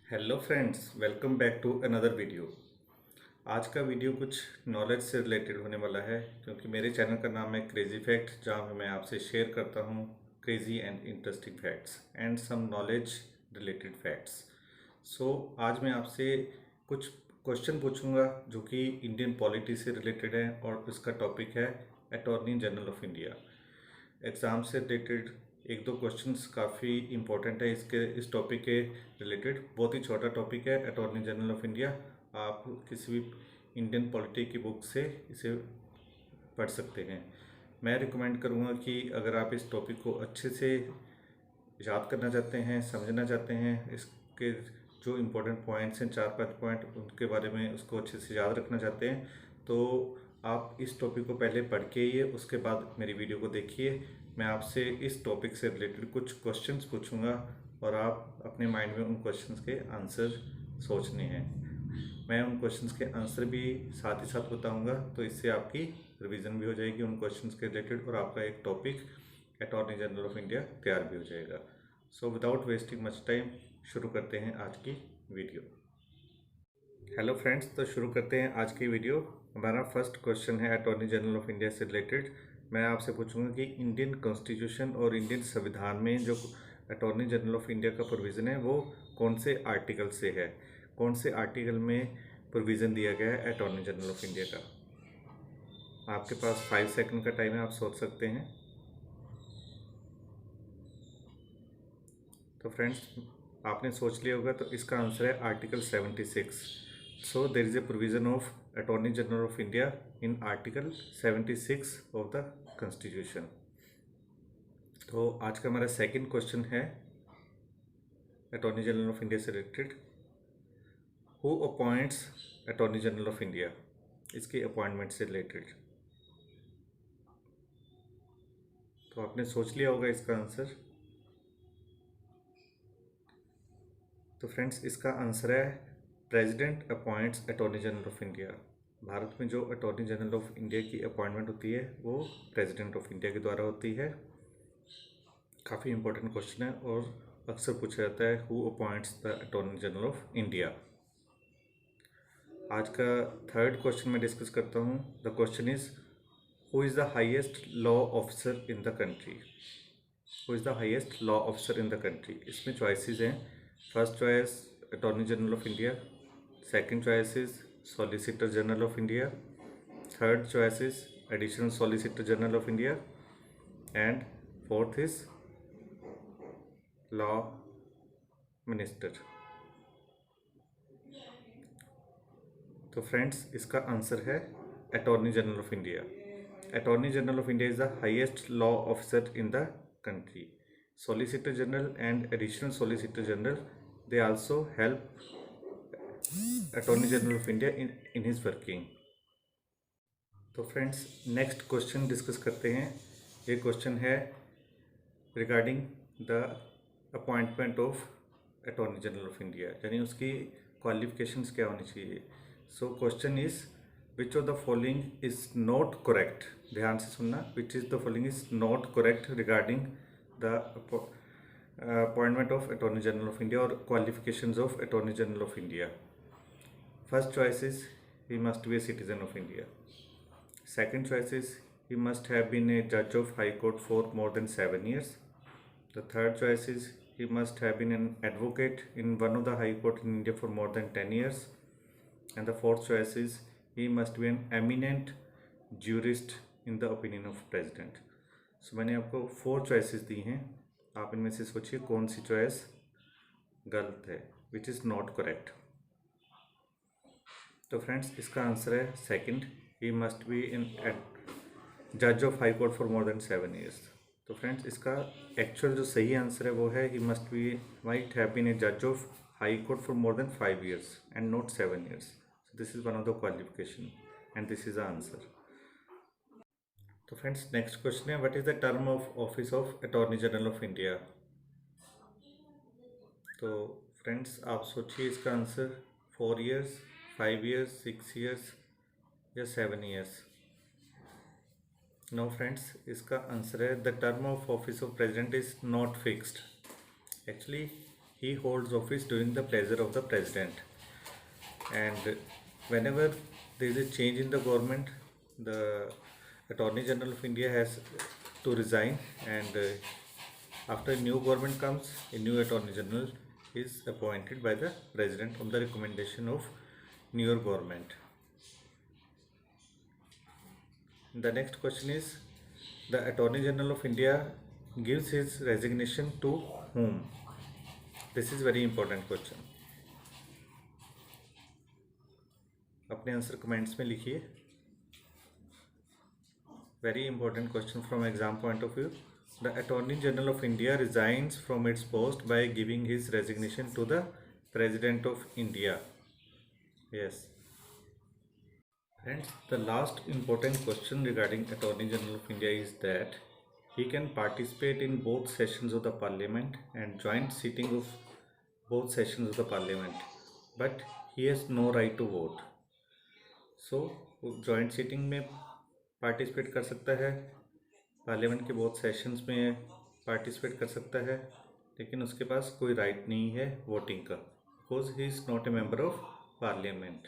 Hello friends, welcome back to another video. आज का video कुछ नॉलेज से रिलेटेड होने वाला है क्योंकि मेरे चैनल का नाम है क्रेजी फैक्ट, जहाँ मैं आपसे शेयर करता हूँ crazy and interesting facts and some knowledge related facts. So आज मैं आपसे कुछ क्वेश्चन पूछूंगा जो कि इंडियन पॉलिटी से रिलेटेड है और इसका टॉपिक है attorney general of India. Exam से रिलेटेड एक दो क्वेश्चंस काफ़ी इंपॉर्टेंट है इस टॉपिक के रिलेटेड। बहुत ही छोटा टॉपिक है अटॉर्नी जनरल ऑफ इंडिया। आप किसी भी इंडियन पॉलिटी की बुक से इसे पढ़ सकते हैं। मैं रिकमेंड करूँगा कि अगर आप इस टॉपिक को अच्छे से याद करना चाहते हैं, समझना चाहते हैं, इसके जो इम्पोर्टेंट पॉइंट्स हैं 4-5 पॉइंट उनके बारे में उसको अच्छे से याद रखना चाहते हैं, तो आप इस टॉपिक को पहले पढ़ के ही उसके बाद मेरी वीडियो को देखिए। मैं आपसे इस टॉपिक से रिलेटेड कुछ क्वेश्चंस पूछूंगा और आप अपने माइंड में उन क्वेश्चंस के आंसर सोचने हैं। मैं उन क्वेश्चंस के आंसर भी साथ ही साथ बताऊंगा, तो इससे आपकी रिवीजन भी हो जाएगी उन क्वेश्चंस के रिलेटेड और आपका एक topic attorney general of India तैयार भी हो जाएगा। So without wasting much time शुरू करते हैं आज की वीडियो। हेलो फ्रेंड्स, तो शुरू करते हैं आज की वीडियो। हमारा फर्स्ट क्वेश्चन है अटॉर्नी जनरल ऑफ इंडिया से रिलेटेड। मैं आपसे पूछूंगा कि इंडियन कॉन्स्टिट्यूशन और इंडियन संविधान में जो अटॉर्नी जनरल ऑफ इंडिया का प्रोविज़न है वो कौन से आर्टिकल से है, कौन से आर्टिकल में प्रोविज़न दिया गया है अटॉर्नी जनरल ऑफ इंडिया का। आपके पास 5 सेकंड का टाइम है, आप सोच सकते हैं। तो फ्रेंड्स, आपने सोच लिया होगा, तो इसका आंसर है article 76। So there is a provision of attorney general of India in article 76 of the constitution. तो आज का हमारा सेकंड क्वेश्चन है अटॉर्नी जनरल ऑफ इंडिया से related. Who appoints attorney general of India, इसके अपॉइंटमेंट से related. तो आपने सोच लिया होगा इसका आंसर। तो फ्रेंड्स, इसका आंसर है president appoints attorney general of India. Bharat में जो अटॉर्नी जनरल ऑफ इंडिया की अपॉइंटमेंट होती है वो प्रेसिडेंट ऑफ इंडिया के द्वारा होती है। काफ़ी इंपॉर्टेंट क्वेश्चन है और अक्सर पूछा जाता है who appoints the attorney general of India. आज का थर्ड क्वेश्चन मैं डिस्कस करता हूँ। The question is who is the highest law officer in the country. Who is the highest law officer in the country. इसमें choices हैं। First choice attorney general of India, second choice is solicitor general of India, third choice is additional solicitor general of India and fourth is law minister. तो friends, इसका answer है attorney general of India. Attorney general of India is the highest law officer in the country. Solicitor General and Additional Solicitor General, they also help Attorney General of India in his working. तो friends, next question discuss करते हैं। ये question है regarding the appointment of attorney general of India, यानी उसकी qualifications क्या होनी चाहिए। So question is which of the following is not correct. ध्यान से सुनना, which is the following is not correct regarding the appointment of Attorney General of India or qualifications of Attorney General of India. First choice is he must be a citizen of India. Second choice is he must have been a judge of High Court for more than 7 years. The third choice is he must have been an advocate in one of the High Court in India for more than 10 years. And the fourth choice is he must be an eminent jurist in the opinion of President. सो मैंने आपको 4 choices दी हैं, आप इनमें से सोचिए कौन सी choice गलत है, विच इज़ नॉट करेक्ट। तो फ्रेंड्स, इसका आंसर है second, he must be in जज of high court for more than 7 years। तो फ्रेंड्स, इसका एक्चुअल जो सही आंसर है वो है he must be might have been a जज of high court for more than 5 years and not 7 years। So this is one of the qualification and this is the answer. तो friends, next question है what is the term of office of attorney general of India. तो friends, आप सोचिए इसका answer 4 years, 5 years, 6 years या 7 years। No friends, इसका answer है the term of office of president is not fixed. Actually he holds office during the pleasure of the president. And whenever there is a change in the government, the Attorney General of India has to resign, and after a new government comes, a new Attorney General is appointed by the President on the recommendation of newer government. The next question is, the Attorney General of India gives his resignation to whom? This is very important question. अपने answer comments में लिखिए. Very important question from exam point of view. The Attorney General of India resigns from its post by giving his resignation to the President of India. Yes. Friends, the last important question regarding Attorney General of India is that he can participate in both sessions of the Parliament and joint sitting of both sessions of the Parliament, but he has no right to vote. So, वो joint seating में participate कर सकता है, parliament के बहुत sessions में participate कर सकता है, लेकिन उसके पास कोई राइट नहीं है वोटिंग का, because he is not a member of parliament.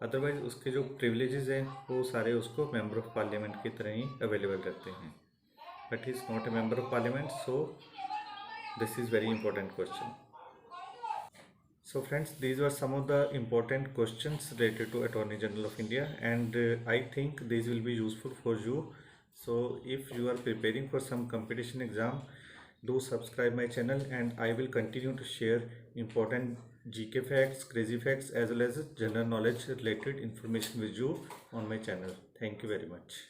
Otherwise उसके जो प्रिविलेजेस हैं वो सारे उसको मेंबर ऑफ पार्लियामेंट की तरह ही अवेलेबल रहते हैं, but he is not a member of parliament. So this is very important question. So friends, these were some of the important questions related to Attorney General of India, and I think these will be useful for you. So if you are preparing for some competition exam, do subscribe my channel, and I will continue to share important GK facts, crazy facts, as well as general knowledge related information with you on my channel. Thank you very much.